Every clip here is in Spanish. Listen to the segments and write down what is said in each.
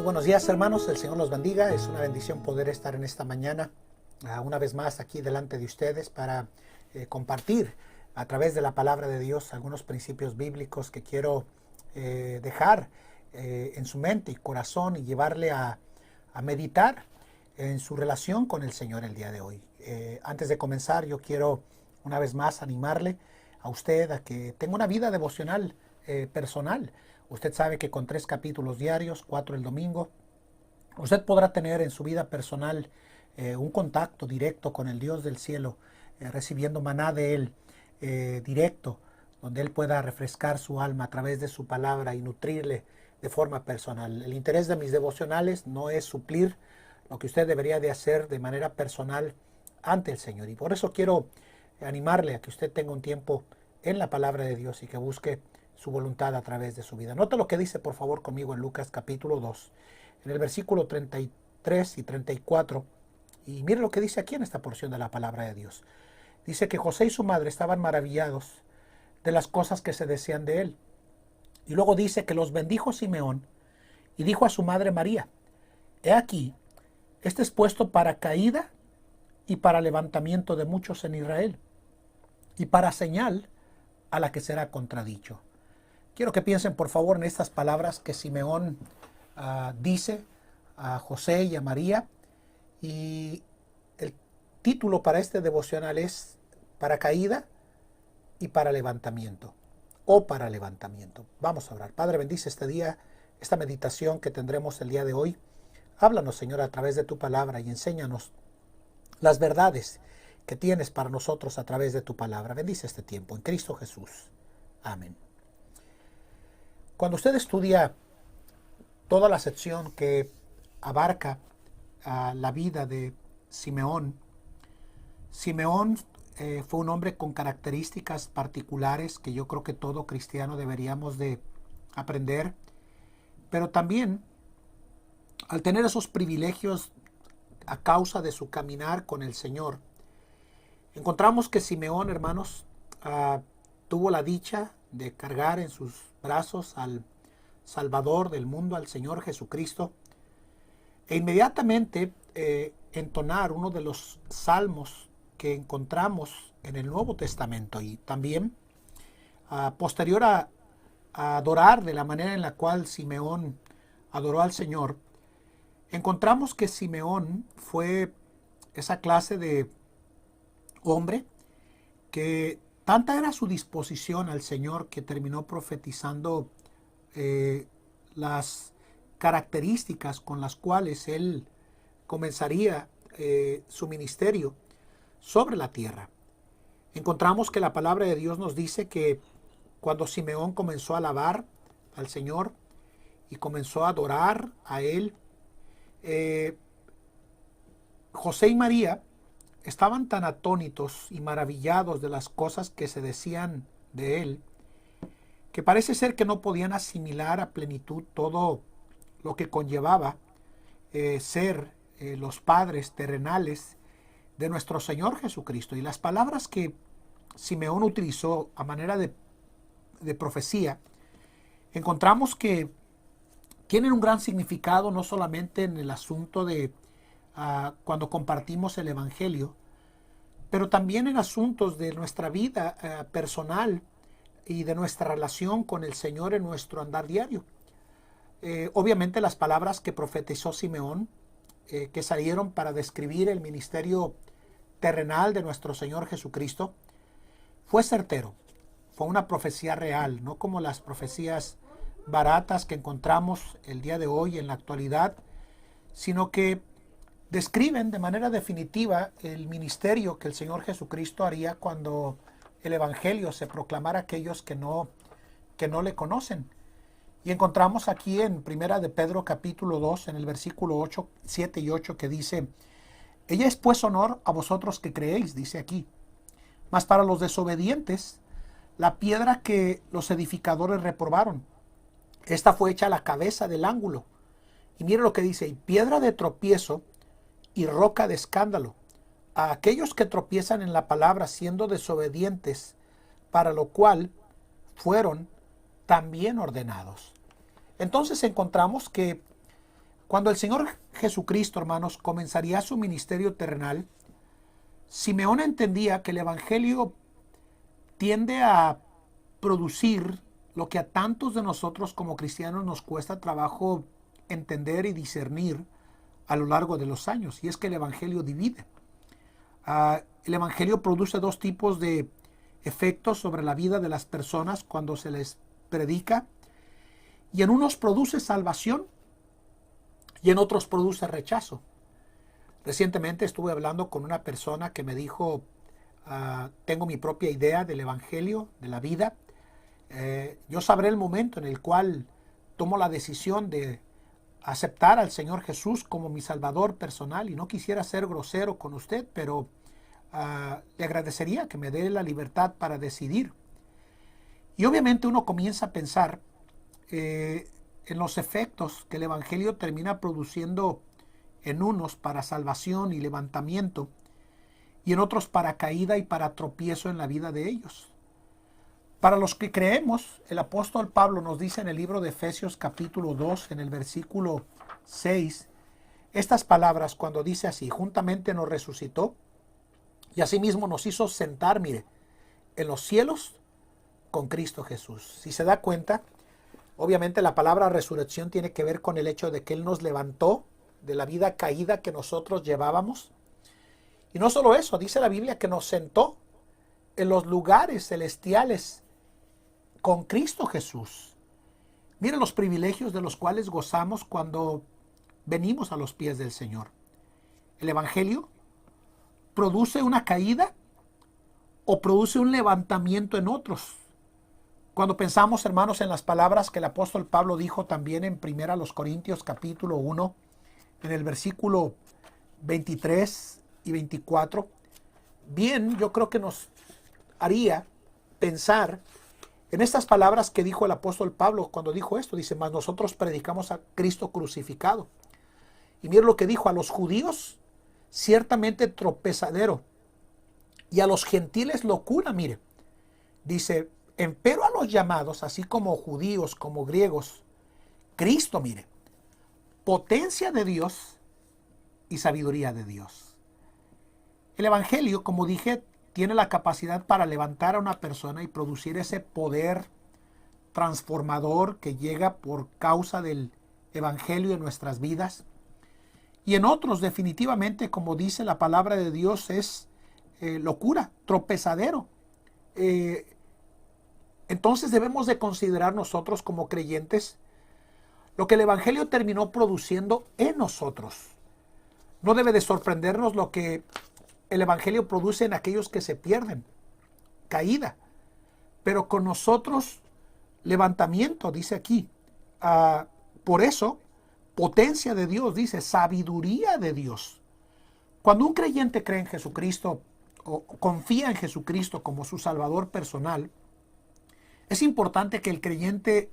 Buenos días, hermanos, el Señor los bendiga. Es una bendición poder estar en esta mañana una vez más aquí delante de ustedes para compartir a través de la palabra de Dios algunos principios bíblicos que quiero dejar en su mente y corazón y llevarle a meditar en su relación con el Señor el día de hoy. Antes de comenzar, yo quiero una vez más animarle a usted a que tenga una vida devocional personal. Usted sabe que con 3 capítulos diarios, 4 el domingo, usted podrá tener en su vida personal un contacto directo con el Dios del cielo, recibiendo maná de Él directo, donde Él pueda refrescar su alma a través de su palabra y nutrirle de forma personal. El interés de mis devocionales no es suplir lo que usted debería de hacer de manera personal ante el Señor. Y por eso quiero animarle a que usted tenga un tiempo en la palabra de Dios y que busque su voluntad a través de su vida. Nota lo que dice, por favor, conmigo en Lucas capítulo 2, en el versículo 33 y 34. Y mire lo que dice aquí en esta porción de la palabra de Dios. Dice que José y su madre estaban maravillados de las cosas que se decían de él. Y luego dice que los bendijo Simeón y dijo a su madre María: he aquí, este es puesto para caída y para levantamiento de muchos en Israel, y para señal a la que será contradicho. Quiero que piensen, por favor, en estas palabras que Simeón dice a José y a María. Y el título para este devocional es para caída y para levantamiento, o para levantamiento. Vamos a orar. Padre, bendice este día, esta meditación que tendremos el día de hoy. Háblanos, Señor, a través de tu palabra y enséñanos las verdades que tienes para nosotros a través de tu palabra. Bendice este tiempo en Cristo Jesús. Amén. Cuando usted estudia toda la sección que abarca la vida de Simeón, Simeón fue un hombre con características particulares que yo creo que todo cristiano deberíamos de aprender, pero también al tener esos privilegios a causa de su caminar con el Señor, encontramos que Simeón, hermanos, tuvo la dicha de cargar en sus brazos al Salvador del mundo, al Señor Jesucristo, e inmediatamente entonar uno de los salmos que encontramos en el Nuevo Testamento, y también posterior a adorar de la manera en la cual Simeón adoró al Señor, encontramos que Simeón fue esa clase de hombre que tanta era su disposición al Señor que terminó profetizando las características con las cuales él comenzaría su ministerio sobre la tierra. Encontramos que la palabra de Dios nos dice que cuando Simeón comenzó a alabar al Señor y comenzó a adorar a Él, José y María estaban tan atónitos y maravillados de las cosas que se decían de Él, que parece ser que no podían asimilar a plenitud todo lo que conllevaba ser los padres terrenales de nuestro Señor Jesucristo. Y las palabras que Simeón utilizó a manera de profecía, encontramos que tienen un gran significado, no solamente en el asunto de cuando compartimos el Evangelio, pero también en asuntos de nuestra vida personal y de nuestra relación con el Señor en nuestro andar diario. Obviamente las palabras que profetizó Simeón, que salieron para describir el ministerio terrenal de nuestro Señor Jesucristo, fue certero, fue una profecía real, no como las profecías baratas que encontramos el día de hoy en la actualidad, sino que describen de manera definitiva el ministerio que el Señor Jesucristo haría cuando el Evangelio se proclamara a aquellos que no le conocen. Y encontramos aquí en Primera de Pedro capítulo 2, en el versículo 8, 7 y 8, que dice: ella es pues honor a vosotros que creéis, dice aquí, mas para los desobedientes, la piedra que los edificadores reprobaron, esta fue hecha la cabeza del ángulo. Y mire lo que dice: y piedra de tropiezo y roca de escándalo a aquellos que tropiezan en la palabra siendo desobedientes, para lo cual fueron también ordenados. Entonces encontramos que Cuando el Señor Jesucristo, hermanos, comenzaría su ministerio terrenal, Simeón entendía que el Evangelio tiende a producir lo que a tantos de nosotros como cristianos nos cuesta trabajo entender y discernir a lo largo de los años, y es que el Evangelio divide. El Evangelio produce dos tipos de efectos sobre la vida de las personas cuando se les predica, y en unos produce salvación y en otros produce rechazo. Recientemente estuve hablando con una persona que me dijo, tengo mi propia idea del Evangelio, de la vida. Yo sabré el momento en el cual tomo la decisión de aceptar al Señor Jesús como mi Salvador personal, y no quisiera ser grosero con usted, pero le agradecería que me dé la libertad para decidir. Y obviamente uno comienza a pensar en los efectos que el Evangelio termina produciendo en unos para salvación y levantamiento, y en otros para caída y para tropiezo en la vida de ellos. Para los que creemos, el apóstol Pablo nos dice en el libro de Efesios capítulo 2, en el versículo 6, estas palabras cuando dice así: juntamente nos resucitó y asimismo nos hizo sentar, mire, en los cielos con Cristo Jesús. Si se da cuenta, obviamente la palabra resurrección tiene que ver con el hecho de que Él nos levantó de la vida caída que nosotros llevábamos. Y no solo eso, dice la Biblia que nos sentó en los lugares celestiales con Cristo Jesús. Miren los privilegios de los cuales gozamos cuando venimos a los pies del Señor. El Evangelio produce una caída o produce un levantamiento en otros. Cuando pensamos, hermanos, en las palabras que el apóstol Pablo dijo también en 1 Corintios capítulo 1, en el versículo 23 y 24, bien, yo creo que nos haría pensar en estas palabras que dijo el apóstol Pablo cuando dijo esto. Dice, mas nosotros predicamos a Cristo crucificado. Y mire lo que dijo: a los judíos ciertamente tropezadero, y a los gentiles locura. Mire, dice, empero a los llamados, así como judíos como griegos, Cristo, mire, potencia de Dios y sabiduría de Dios. El Evangelio, como dije, tiene la capacidad para levantar a una persona y producir ese poder transformador que llega por causa del Evangelio en nuestras vidas. Y en otros, definitivamente, como dice la palabra de Dios, es locura, tropezadero. Entonces debemos de considerar nosotros como creyentes lo que el Evangelio terminó produciendo en nosotros. No debe de sorprendernos lo que el Evangelio produce en aquellos que se pierden, caída. Pero con nosotros, levantamiento, dice aquí. Por eso, potencia de Dios, dice, sabiduría de Dios. Cuando un creyente cree en Jesucristo o confía en Jesucristo como su Salvador personal, es importante que el creyente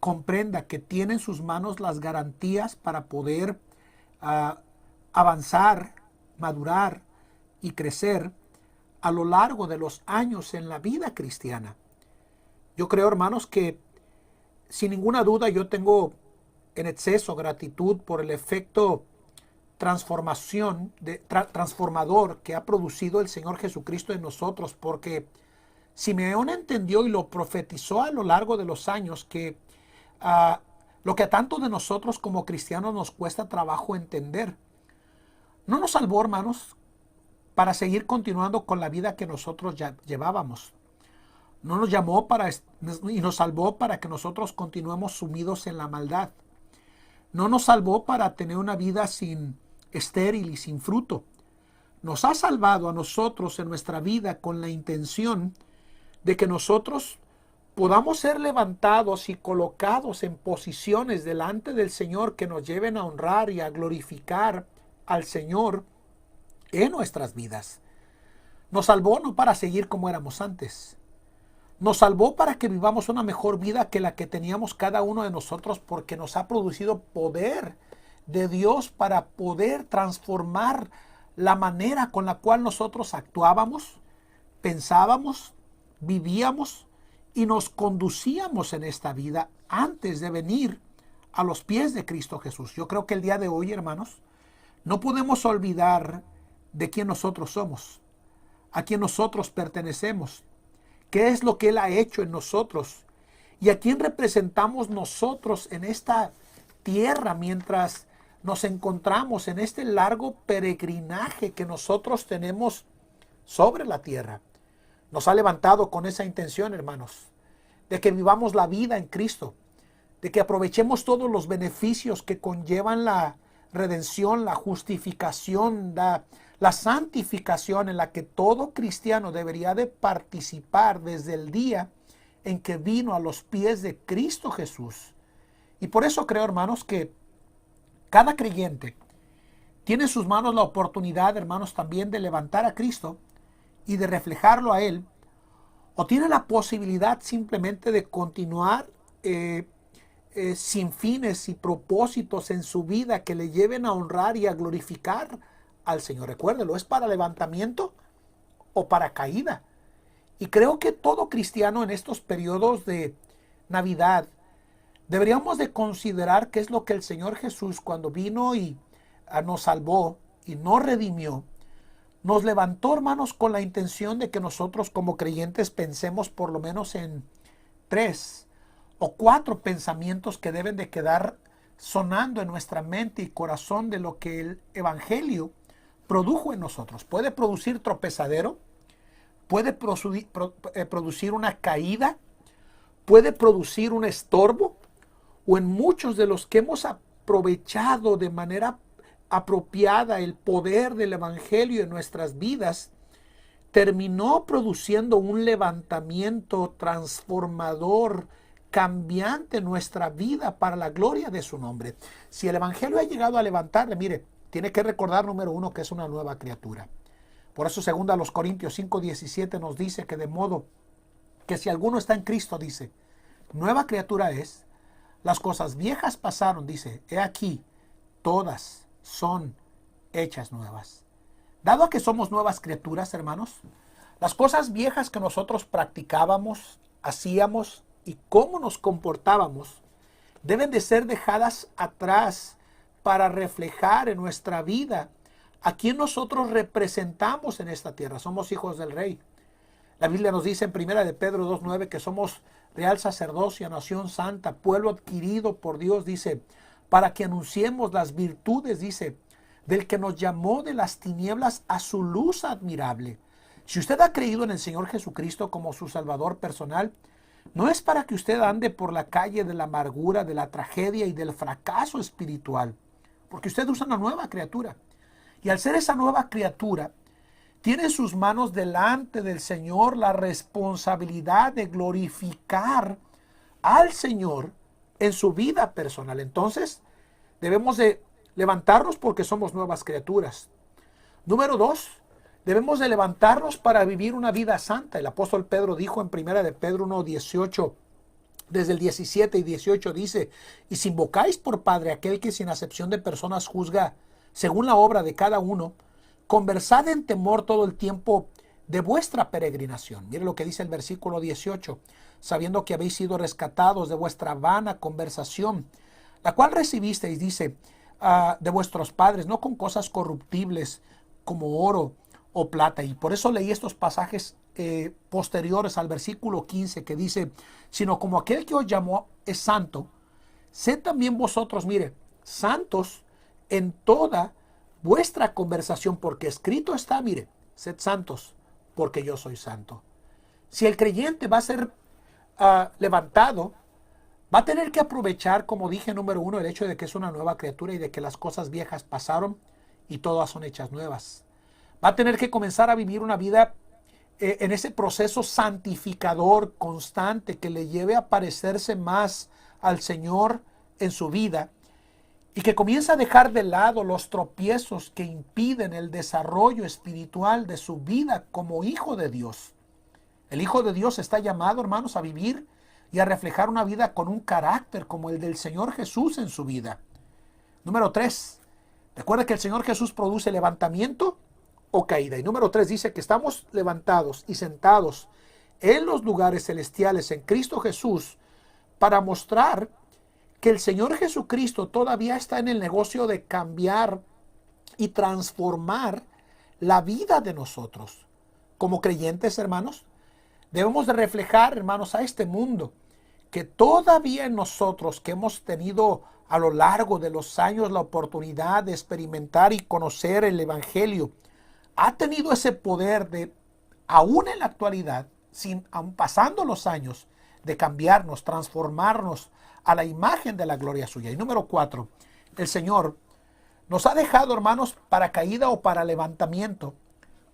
comprenda que tiene en sus manos las garantías para poder avanzar, madurar y crecer a lo largo de los años en la vida cristiana. Yo creo, hermanos, que sin ninguna duda yo tengo en exceso gratitud por el efecto transformador que ha producido el Señor Jesucristo en nosotros, porque Simeón entendió y lo profetizó a lo largo de los años que lo que a tanto de nosotros como cristianos nos cuesta trabajo entender. No nos salvó, hermanos, para seguir continuando con la vida que nosotros ya llevábamos. No nos llamó y nos salvó para que nosotros continuemos sumidos en la maldad. No nos salvó para tener una vida estéril y sin fruto. Nos ha salvado a nosotros en nuestra vida con la intención de que nosotros podamos ser levantados y colocados en posiciones delante del Señor que nos lleven a honrar y a glorificar al Señor en nuestras vidas. Nos salvó no para seguir como éramos antes. Nos salvó para que vivamos una mejor vida que la que teníamos cada uno de nosotros, porque nos ha producido poder de Dios para poder transformar la manera con la cual nosotros actuábamos, pensábamos, vivíamos y nos conducíamos en esta vida antes de venir a los pies de Cristo Jesús. Yo creo que el día de hoy, hermanos, no podemos olvidar de quién nosotros somos, a quién nosotros pertenecemos, qué es lo que Él ha hecho en nosotros y a quién representamos nosotros en esta tierra mientras nos encontramos en este largo peregrinaje que nosotros tenemos sobre la tierra. Nos ha levantado con esa intención, hermanos, de que vivamos la vida en Cristo, de que aprovechemos todos los beneficios que conllevan la redención, la justificación, la santificación en la que todo cristiano debería de participar desde el día en que vino a los pies de Cristo Jesús. Y por eso creo, hermanos, que cada creyente tiene en sus manos la oportunidad, hermanos, también de levantar a Cristo y de reflejarlo a Él, o tiene la posibilidad simplemente de continuar sin fines y propósitos en su vida que le lleven a honrar y a glorificar al Señor. Recuérdelo, ¿es para levantamiento o para caída? Y creo que todo cristiano en estos periodos de Navidad deberíamos de considerar qué es lo que el Señor Jesús, cuando vino y nos salvó y nos redimió, nos levantó, hermanos, con la intención de que nosotros como creyentes pensemos por lo menos en 3 o 4 pensamientos que deben de quedar sonando en nuestra mente y corazón de lo que el Evangelio produjo en nosotros. Puede producir tropezadero, puede producir una caída, puede producir un estorbo, o en muchos de los que hemos aprovechado de manera apropiada el poder del Evangelio en nuestras vidas, terminó produciendo un levantamiento transformador, cambiante en nuestra vida para la gloria de su nombre. Si el Evangelio ha llegado a levantarle, mire, tiene que recordar, número 1, que es una nueva criatura. Por eso, segundo a los Corintios 5:17 nos dice que de modo que si alguno está en Cristo, dice, nueva criatura es, las cosas viejas pasaron, dice, he aquí, todas son hechas nuevas. Dado a que somos nuevas criaturas, hermanos, las cosas viejas que nosotros practicábamos, hacíamos y cómo nos comportábamos, deben de ser dejadas atrás para reflejar en nuestra vida a quien nosotros representamos en esta tierra. Somos hijos del Rey. La Biblia nos dice en 1 de Pedro 2:9 que somos real sacerdocio, nación santa, pueblo adquirido por Dios, dice, para que anunciemos las virtudes, dice, del que nos llamó de las tinieblas a su luz admirable. Si usted ha creído en el Señor Jesucristo como su Salvador personal, no es para que usted ande por la calle de la amargura, de la tragedia y del fracaso espiritual, porque usted es una nueva criatura. Y al ser esa nueva criatura, tiene en sus manos delante del Señor la responsabilidad de glorificar al Señor en su vida personal. Entonces, debemos de levantarnos porque somos nuevas criaturas. Número 2, debemos de levantarnos para vivir una vida santa. El apóstol Pedro dijo en 1 de Pedro 1:18, desde el 17 y 18 dice, y si invocáis por Padre aquel que sin acepción de personas juzga según la obra de cada uno, conversad en temor todo el tiempo de vuestra peregrinación. Mire lo que dice el versículo 18, sabiendo que habéis sido rescatados de vuestra vana conversación, la cual recibisteis, dice, de vuestros padres, no con cosas corruptibles como oro o plata. Y por eso leí estos pasajes posteriores al versículo 15 que dice, sino como aquel que os llamó es santo, sed también vosotros, mire, santos en toda vuestra conversación, porque escrito está, mire, sed santos, porque yo soy santo. Si el creyente va a ser levantado, va a tener que aprovechar, como dije, número 1, el hecho de que es una nueva criatura y de que las cosas viejas pasaron y todas son hechas nuevas. Va a tener que comenzar a vivir una vida en ese proceso santificador constante que le lleve a parecerse más al Señor en su vida, y que comienza a dejar de lado los tropiezos que impiden el desarrollo espiritual de su vida como hijo de Dios. El hijo de Dios está llamado, hermanos, a vivir y a reflejar una vida con un carácter como el del Señor Jesús en su vida. Número 3, recuerda que el Señor Jesús produce levantamiento o caída. Y número 3 dice que estamos levantados y sentados en los lugares celestiales en Cristo Jesús para mostrar que el Señor Jesucristo todavía está en el negocio de cambiar y transformar la vida de nosotros. Como creyentes, hermanos, debemos de reflejar, hermanos, a este mundo que todavía nosotros que hemos tenido a lo largo de los años la oportunidad de experimentar y conocer el Evangelio, ha tenido ese poder de, aún en la actualidad, aún pasando los años, de cambiarnos, transformarnos a la imagen de la gloria suya. Y número 4, el Señor nos ha dejado, hermanos, para caída o para levantamiento,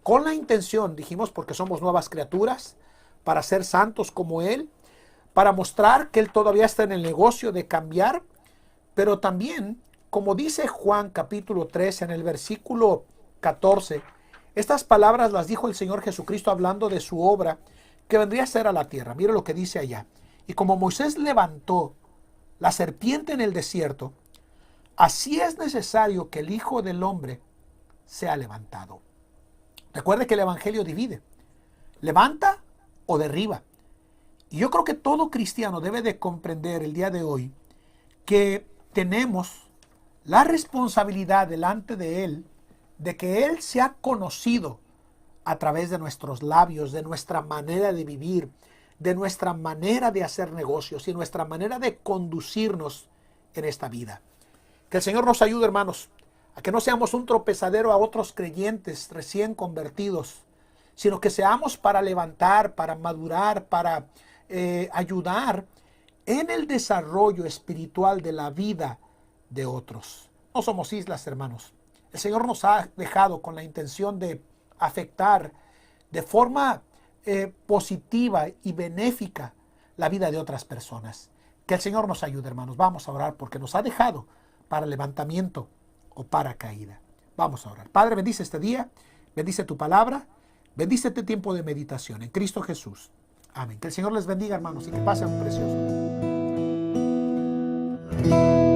con la intención, dijimos, porque somos nuevas criaturas, para ser santos como Él, para mostrar que Él todavía está en el negocio de cambiar, pero también, como dice Juan capítulo 3 en el versículo 14, estas palabras las dijo el Señor Jesucristo hablando de su obra que vendría a ser a la tierra. Mire lo que dice allá. Y como Moisés levantó la serpiente en el desierto, así es necesario que el Hijo del Hombre sea levantado. Recuerde que el Evangelio divide, levanta o derriba. Y yo creo que todo cristiano debe de comprender el día de hoy que tenemos la responsabilidad delante de Él de que Él sea conocido a través de nuestros labios, de nuestra manera de vivir, de nuestra manera de hacer negocios y nuestra manera de conducirnos en esta vida. Que el Señor nos ayude, hermanos, a que no seamos un tropezadero a otros creyentes recién convertidos, sino que seamos para levantar, para madurar, para ayudar en el desarrollo espiritual de la vida de otros. No somos islas, hermanos. El Señor nos ha dejado con la intención de afectar de forma positiva y benéfica la vida de otras personas. Que el Señor nos ayude, hermanos. Vamos a orar porque nos ha dejado para levantamiento o para caída. Vamos a orar. Padre, bendice este día, bendice tu palabra, bendice este tiempo de meditación en Cristo Jesús. Amén. Que el Señor les bendiga, hermanos, y que pasen un precioso día.